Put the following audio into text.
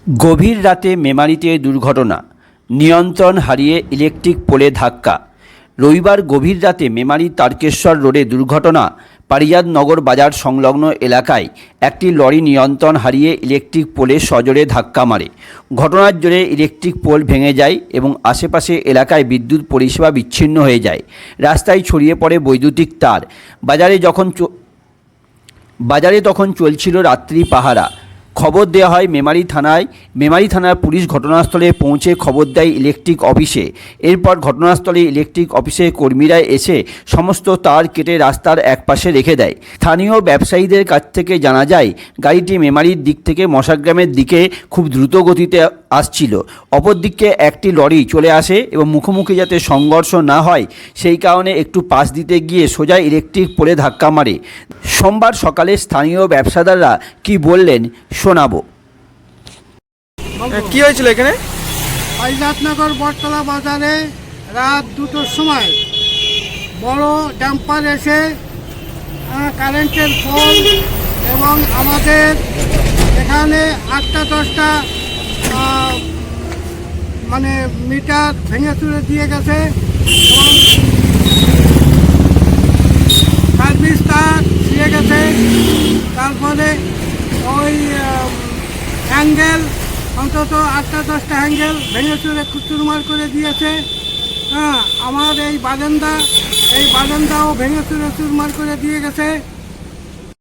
গভীর রাতে মেমারিতে দুর্ঘটনা, নিয়ন্ত্রণ হারিয়ে ইলেকট্রিক পোলে ধাক্কা। রবিবার গভীর রাতে মেমারি তারকেশ্বর রোডে দুর্ঘটনা। পারিজাতনগর বাজার সংলগ্ন এলাকায় একটি লরি নিয়ন্ত্রণ হারিয়ে ইলেকট্রিক পোলে সজোরে ধাক্কা মারে। ঘটনার জেরে ইলেকট্রিক পোল ভেঙে যায় এবং আশেপাশে এলাকায় বিদ্যুৎ পরিষেবা বিচ্ছিন্ন হয়ে যায়। রাস্তায় ছড়িয়ে পড়ে বৈদ্যুতিক তার। বাজারে তখন চলছিল রাত্রি পাহারা। খবর দেওয়া হয় মেমারি থানার পুলিশ ঘটনাস্থলে পৌঁছে খবর দেয় ইলেকট্রিক অফিসে। এরপর ঘটনাস্থলে ইলেকট্রিক অফিসের কর্মীরা এসে সমস্ত তার কেটে রাস্তার একপাশে রেখে দেয়। স্থানীয় ব্যবসায়ীদের কাছ থেকে জানা যায়, গাড়িটি মেমারির দিক থেকে মশাগ্রামের দিকে খুব দ্রুত গতিতে আসছিল। অপরদিকে একটি লরি চলে আসে এবং মুখোমুখি যাতে সংঘর্ষ না হয় সেই কারণে একটু পাশ দিতে গিয়ে সোজা ইলেকট্রিক পোলে ধাক্কা মারে। সোমবার সকালে স্থানীয় ব্যবসাদাররা কি বললেন শোনাবো। কি হয়েছিল এখানে? পারিজাতনগর বটতলা বাজারে রাত 2টোর সময় বড় ড্যাম্পার এসে কারেন্টের পোল এবং আমাদের এখানে 8টা-10টা মানে মিটার ভেঙে চুরে দিয়ে গেছে এবং সার্ভিস তার ছিঁড়ে গেছে। তারপরে ওই হ্যাঙ্গেল অন্তত 8টা-10টা হ্যাঙ্গেল ভেঙে চুরে চুরমার করে দিয়েছে। আমার এই বারান্দাও ভেঙে চুরে চুরমার করে দিয়ে গেছে।